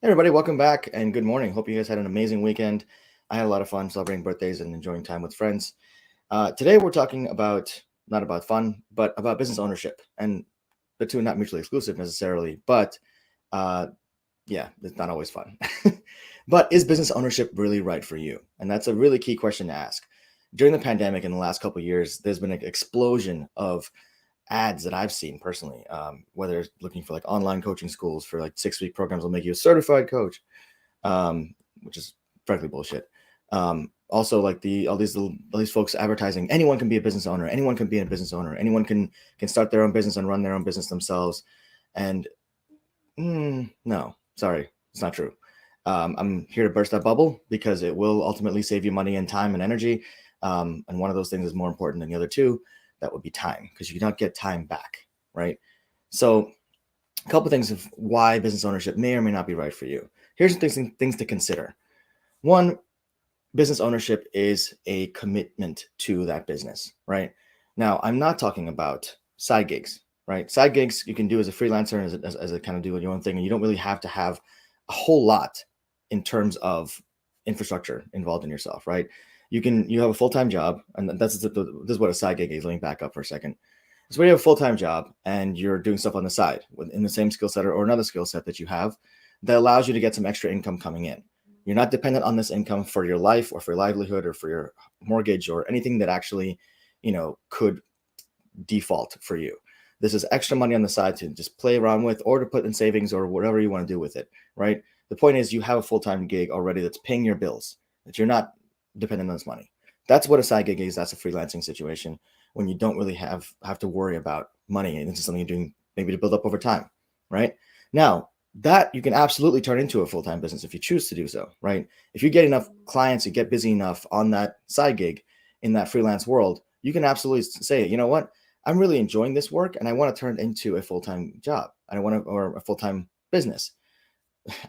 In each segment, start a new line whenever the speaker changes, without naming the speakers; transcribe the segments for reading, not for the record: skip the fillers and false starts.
Hey everybody, welcome back and good morning. Hope you guys had an amazing weekend. I had a lot of fun celebrating birthdays and enjoying time with friends. Today we're talking about not about fun, but about business ownership, and the two are not mutually exclusive necessarily, but uh, yeah, it's not always fun. But is business ownership really right for you? And that's a really key question to ask. During the pandemic in the last couple of years, there's been an explosion of ads that I've seen personally, whether it's looking for like online coaching schools for like 6-week programs will make you a certified coach, which is frankly bullshit. Also, like all these folks advertising, anyone can be a business owner, anyone can be a business owner, anyone can start their own business and run their own business themselves. And no, sorry, it's not true. I'm here to burst that bubble because it will ultimately save you money and time and energy. And one of those things is more important than the other two. That would be time, because you cannot get time back, right? So a couple of things of why business ownership may or may not be right for you. Here's some things to consider. One, business ownership is a commitment to that business, right? Now, I'm not talking about side gigs, right? Side gigs you can do as a freelancer, as a kind of do your own thing, and you don't really have to have a whole lot in terms of infrastructure involved in yourself, right? You have a full-time job, and this is what a side gig is. Let me back up for a second. So when you have a full-time job and you're doing stuff on the side in the same skill set or another skill set that you have that allows you to get some extra income coming in. You're not dependent on this income for your life or for your livelihood or for your mortgage or anything that actually, could default for you. This is extra money on the side to just play around with or to put in savings or whatever you want to do with it, right? The point is you have a full-time gig already that's paying your bills, that you're not dependent on this money. That's what a side gig is. That's a freelancing situation when you don't really have to worry about money, and this is something you're doing maybe to build up over time, right? Now, that you can absolutely turn into a full-time business if you choose to do so, right? If you get enough clients, you get busy enough on that side gig in that freelance world, you can absolutely say, you know what, I'm really enjoying this work and I want to turn it into a full-time job. Or a full-time business.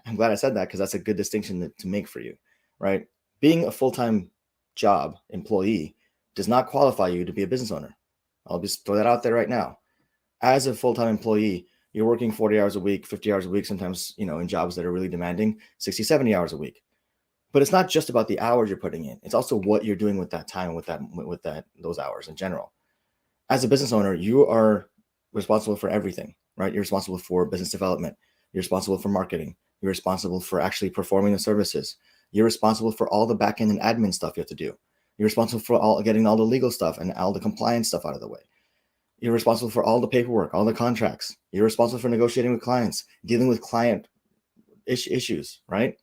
I'm glad I said that because that's a good distinction to make for you, right? Being a full-time job employee does not qualify you to be a business owner. I'll just throw that out there right now. As a full-time employee, you're working 40 hours a week, 50 hours a week, sometimes, in jobs that are really demanding, 60, 70 hours a week. But it's not just about the hours you're putting in. It's also what you're doing with that time, with those hours in general. As a business owner, you are responsible for everything, right? You're responsible for business development. You're responsible for marketing. You're responsible for actually performing the services. You're responsible for all the back end and admin stuff you have to do. You're responsible for getting all the legal stuff and all the compliance stuff out of the way. You're responsible for all the paperwork, all the contracts. You're responsible for negotiating with clients, dealing with client issues, right?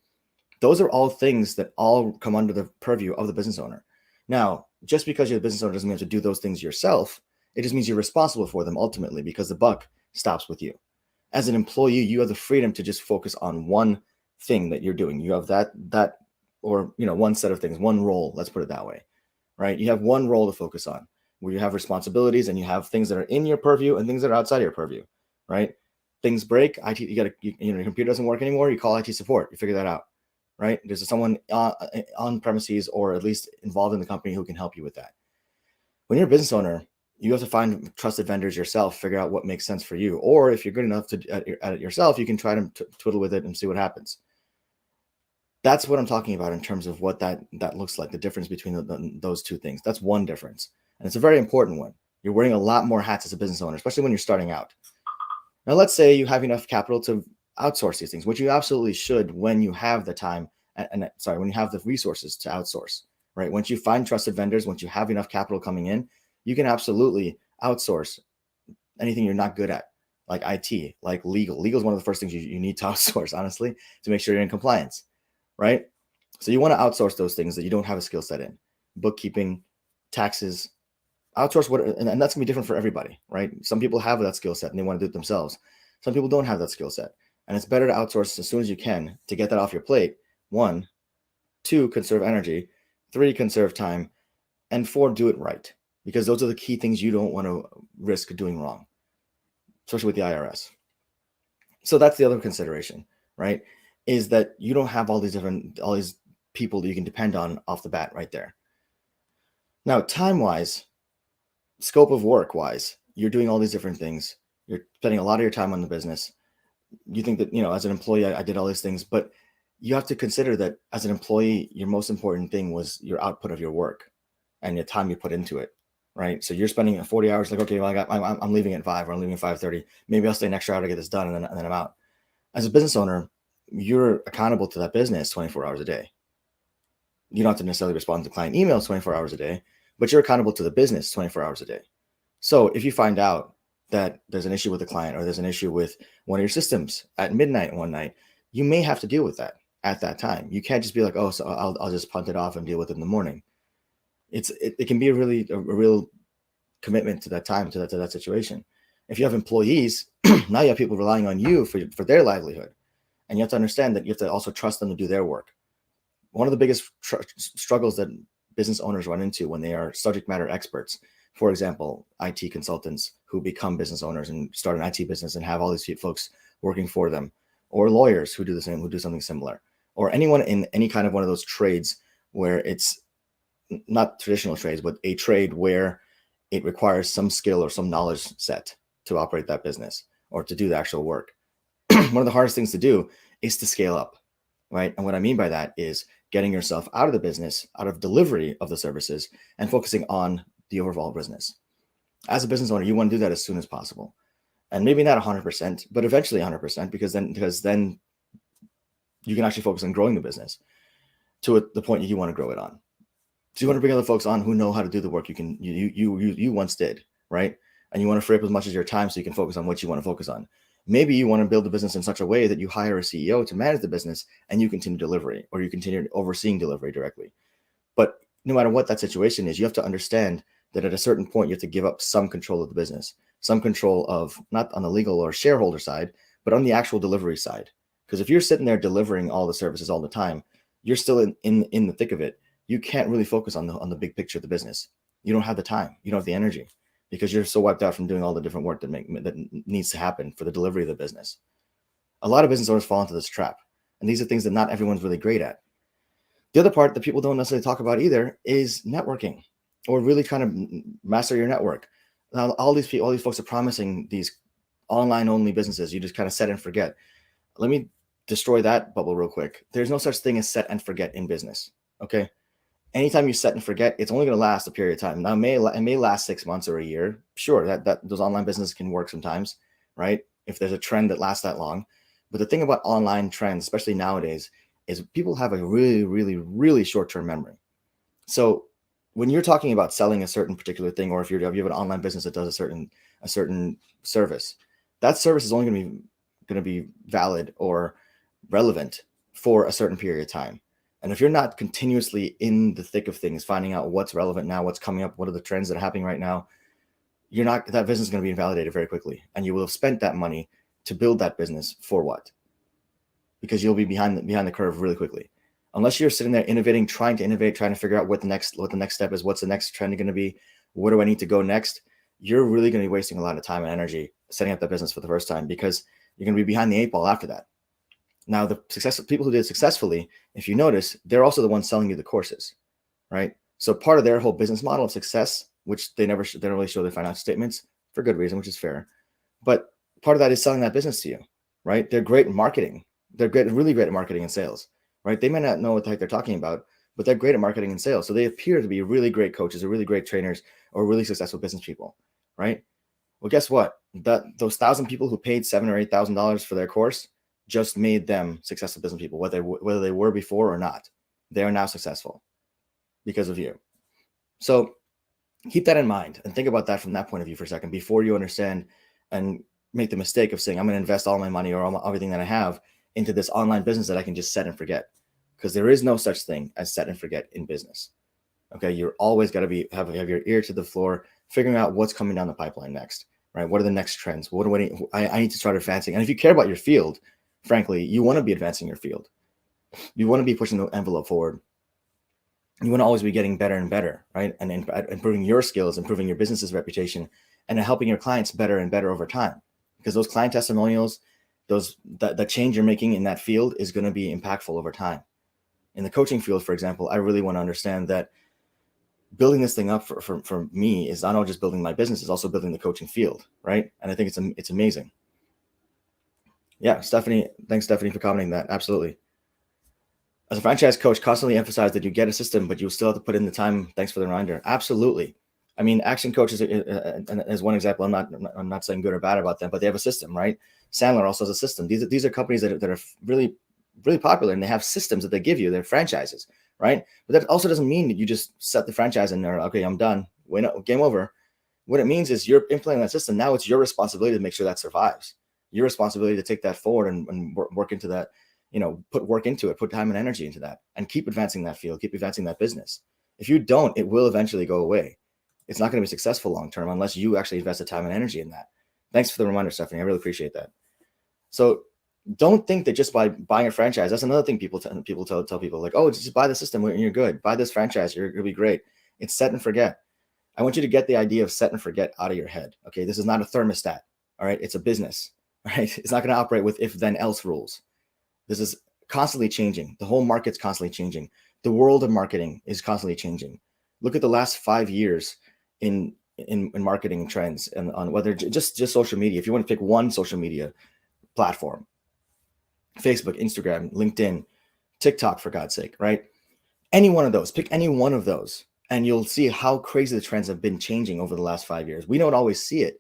Those are all things that all come under the purview of the business owner. Now, just because you're the business owner doesn't mean you have to do those things yourself. It just means you're responsible for them ultimately because the buck stops with you. As an employee, you have the freedom to just focus on one thing that you're doing. You have one set of things, one role, let's put it that way, right? You have one role to focus on where you have responsibilities and you have things that are in your purview and things that are outside of your purview, right? Things break, your computer doesn't work anymore, you call IT support, you figure that out, right? There's someone on premises or at least involved in the company who can help you with that. When you're a business owner, you have to find trusted vendors yourself, figure out what makes sense for you. Or if you're good enough to at it yourself, you can try to twiddle with it and see what happens. That's what I'm talking about in terms of what that looks like, the difference between those two things. That's one difference. And it's a very important one. You're wearing a lot more hats as a business owner, especially when you're starting out. Now, let's say you have enough capital to outsource these things, which you absolutely should when you have the time when you have the resources to outsource, right? Once you find trusted vendors, once you have enough capital coming in, you can absolutely outsource anything you're not good at, like IT, like legal. Legal is one of the first things you need to outsource, honestly, to make sure you're in compliance, right? So you want to outsource those things that you don't have a skill set in. Bookkeeping, taxes, outsource and that's gonna be different for everybody, right? Some people have that skill set and they want to do it themselves. Some people don't have that skill set. And it's better to outsource as soon as you can to get that off your plate. 1, 2, conserve energy. 3, conserve time. And 4, do it right. Because those are the key things you don't want to risk doing wrong, especially with the IRS. So that's the other consideration, right? Is that you don't have all these people that you can depend on off the bat right there. Now, time-wise, scope of work-wise, you're doing all these different things. You're spending a lot of your time on the business. you think that, as an employee, I did all these things, but you have to consider that as an employee, your most important thing was your output of your work and the time you put into it, right? So you're spending 40 hours, like, okay, well, I'm leaving at 5, or I'm leaving at 5:30. Maybe I'll stay an extra hour to get this done, and then I'm out. As a business owner, you're accountable to that business 24 hours a day. You don't have to necessarily respond to client emails 24 hours a day, but you're accountable to the business 24 hours a day. So if you find out that there's an issue with a client, or there's an issue with one of your systems at midnight one night, you may have to deal with that at that time. You can't just be like, oh, so I'll just punt it off and deal with it in the morning. It can be a real commitment to that time, to that situation. If you have employees, now you have people relying on you for their livelihood, and you have to understand that you have to also trust them to do their work. One of the biggest struggles that business owners run into when they are subject matter experts, for example, IT consultants who become business owners and start an IT business and have all these folks working for them, or lawyers who do the same, who do something similar, or anyone in any kind of one of those trades where it's not traditional trades, but a trade where it requires some skill or some knowledge set to operate that business or to do the actual work. One of the hardest things to do is to scale up, right? And what I mean by that is getting yourself out of the business, out of delivery of the services, and focusing on the overall business. As a business owner, you want to do that as soon as possible. And maybe not 100%, but eventually 100%, because then you can actually focus on growing the business to the point you want to grow it on. So you want to bring other folks on who know how to do the work you once did, right? And you want to free up as much of your time so you can focus on what you want to focus on. Maybe you want to build the business in such a way that you hire a CEO to manage the business and you continue delivery, or you continue overseeing delivery directly. But no matter what that situation is, you have to understand that at a certain point, you have to give up some control of the business, some control of, not on the legal or shareholder side, but on the actual delivery side. Because if you're sitting there delivering all the services all the time, you're still in the thick of it. You can't really focus on the big picture of the business. You don't have the time. You don't have the energy, because you're so wiped out from doing all the different work that needs to happen for the delivery of the business. A lot of business owners fall into this trap, and these are things that not everyone's really great at. The other part that people don't necessarily talk about either is networking, or really trying to master your network. Now, all these folks are promising these online-only businesses. You just kind of set and forget. Let me destroy that bubble real quick. There's no such thing as set and forget in business, okay? Anytime you set and forget, it's only going to last a period of time. Now, it may last 6 months or a year. Sure, that those online businesses can work sometimes, right? If there's a trend that lasts that long. But the thing about online trends, especially nowadays, is people have a really, really, really short-term memory. So when you're talking about selling a certain particular thing, or if you have an online business that does a certain service, that service is only going to be valid or relevant for a certain period of time. And if you're not continuously in the thick of things, finding out what's relevant now, what's coming up, what are the trends that are happening right now, that business is going to be invalidated very quickly. And you will have spent that money to build that business for what? Because you'll be behind the curve really quickly. Unless you're sitting there innovating, trying to figure out what the next step is, what's the next trend going to be, where do I need to go next, you're really going to be wasting a lot of time and energy setting up that business for the first time, because you're going to be behind the 8 ball after that. Now, the people who did it successfully, if you notice, they're also the ones selling you the courses, right? So part of their whole business model of success, which they don't really show their financial statements for good reason, which is fair, but part of that is selling that business to you, right? They're great in marketing. They're really great at marketing and sales, right? They may not know what the heck they're talking about, but they're great at marketing and sales. So they appear to be really great coaches or really great trainers or really successful business people, right? Well, guess what? Those 1,000 people who paid $7,000 or $8,000 for their course just made them successful business people, whether they were before or not. They are now successful because of you. So keep that in mind and think about that from that point of view for a second before you understand and make the mistake of saying, I'm going to invest all my money or everything that I have into this online business that I can just set and forget. Because there is no such thing as set and forget in business. Okay, you're always got to have your ear to the floor, figuring out what's coming down the pipeline next, right? What are the next trends? What do I need to start advancing? And if you care about your field, frankly, you want to be advancing your field. You want to be pushing the envelope forward. You want to always be getting better and better, right? And improving your skills, improving your business's reputation, and helping your clients better and better over time. Because those client testimonials, that change you're making in that field is going to be impactful over time. In the coaching field, for example, I really want to understand that building this thing up for me is not only just building my business, it's also building the coaching field, right? And I think it's amazing. Yeah, Stephanie, thanks, Stephanie, for commenting that. Absolutely. As a franchise coach, constantly emphasize that you get a system, but you still have to put in the time. Thanks for the reminder. Absolutely. I mean, Action Coach is one example. I'm not saying good or bad about them, but they have a system, right? Sandler also has a system. These are companies that are really, really popular, and they have systems that they give you. They're franchises, right? But that also doesn't mean that you just set the franchise and they're okay, I'm done. Win, game over. What it means is you're implementing that system. Now it's your responsibility to make sure that survives. Your responsibility to take that forward and work into that, put work into it, put time and energy into that, and keep advancing that field, keep advancing that business. If you don't, it will eventually go away. It's not going to be successful long term unless you actually invest the time and energy in that. Thanks for the reminder, Stephanie. I really appreciate that. So don't think that just by buying a franchise, that's another thing people tell people, like, oh, just buy the system and you're good. Buy this franchise, you'll be great. It's set and forget. I want you to get the idea of set and forget out of your head. Okay, this is not a thermostat. All right, it's a business. All right, it's not going to operate with if then else rules. This is constantly changing. The whole market's constantly changing. The world of marketing is constantly changing. Look at the last 5 years in marketing trends, and on whether just social media. If you want to pick one social media platform, Facebook, Instagram, LinkedIn, TikTok, for God's sake, right? Any one of those, pick any one of those, and you'll see how crazy the trends have been changing over the last 5 years. We don't always see it,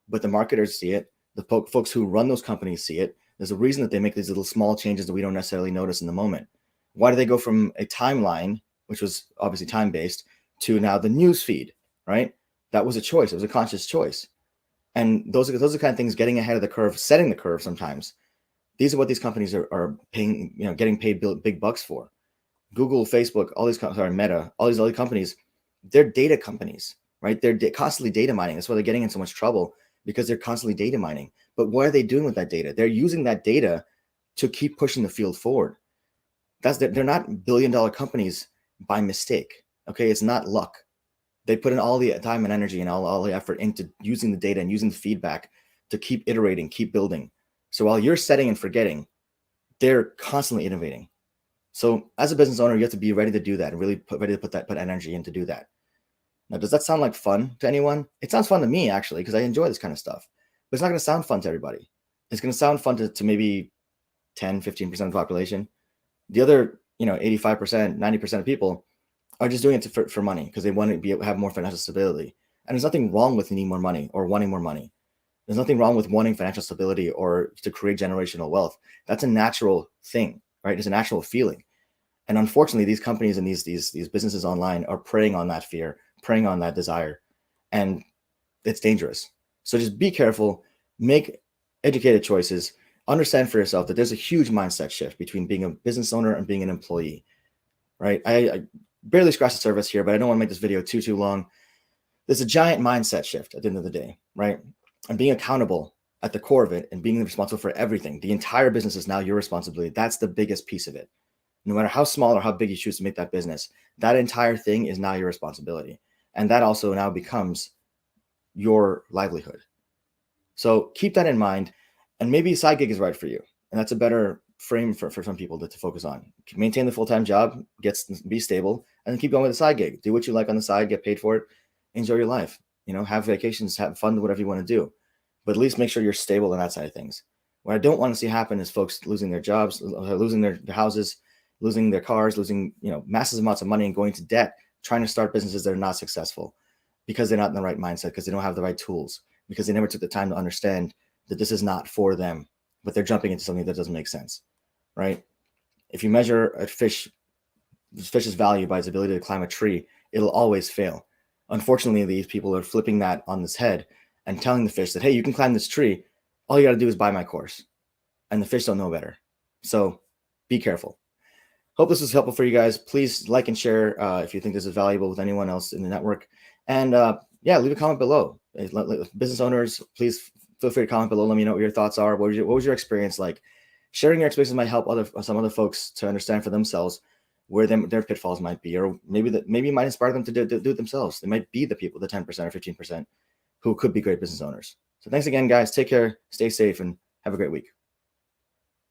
but the marketers see it. The folks who run those companies see it. There's a reason that they make these little small changes that we don't necessarily notice in the moment. Why do they go from a timeline, which was obviously time-based, to now the news feed, right? That was a choice. It was a conscious choice. And those are the kind of things, getting ahead of the curve, setting the curve sometimes. These are what these companies are paying, getting paid big bucks for. Google, Facebook, all these, Meta, all these other companies, they're data companies, right? They're constantly data mining. That's why they're getting in so much trouble, because they're constantly data mining. But what are they doing with that data? They're using that data to keep pushing the field forward. They're not billion-dollar companies by mistake. Okay, it's not luck. They put in all the time and energy and all the effort into using the data and using the feedback to keep iterating, keep building. So while you're setting and forgetting, they're constantly innovating. So as a business owner, you have to be ready to do that and really put energy in to do that. Now, does that sound like fun to anyone? It sounds fun to me, actually, because I enjoy this kind of stuff. But it's not going to sound fun to everybody. It's going to sound fun to maybe 10, 15% of the population. The other, 85%, 90% of people are just doing it for money, because they want to have more financial stability. And there's nothing wrong with needing more money or wanting more money. There's nothing wrong with wanting financial stability or to create generational wealth. That's a natural thing, right? It's a natural feeling. And unfortunately, these companies and these businesses online are preying on that fear, preying on that desire, and it's dangerous. So just be careful, make educated choices, understand for yourself that there's a huge mindset shift between being a business owner and being an employee, right? I barely scratched the surface here, but I don't want to make this video too long. There's a giant mindset shift at the end of the day, right? And being accountable at the core of it and being responsible for everything. The entire business is now your responsibility. That's the biggest piece of it. No matter how small or how big you choose to make that business, that entire thing is now your responsibility. And that also now becomes your livelihood. So keep that in mind. And maybe a side gig is right for you. And that's a better frame for some people to focus on. Maintain the full-time job, be stable, and then keep going with the side gig. Do what you like on the side, get paid for it, enjoy your life. Have vacations, have fun, whatever you want to do. But at least make sure you're stable on that side of things. What I don't want to see happen is folks losing their jobs, losing their houses, losing their cars, losing massive amounts of money and going to debt, trying to start businesses that are not successful because they're not in the right mindset, because they don't have the right tools, because they never took the time to understand that this is not for them, but they're jumping into something that doesn't make sense, right? If you measure a fish's value by its ability to climb a tree, it'll always fail. Unfortunately, these people are flipping that on this head and telling the fish that, hey, you can climb this tree. All you got to do is buy my course. And the fish don't know better. So be careful. Hope this was helpful for you guys. Please like and share if you think this is valuable with anyone else in the network. And leave a comment below. Business owners, please feel free to comment below. Let me know what your thoughts are. What was your experience like? Sharing your experiences might help some other folks to understand for themselves where their pitfalls might be, or maybe it might inspire them to do it themselves. They might be the people, the 10% or 15%, who could be great business owners. So thanks again, guys. Take care, stay safe, and have a great week.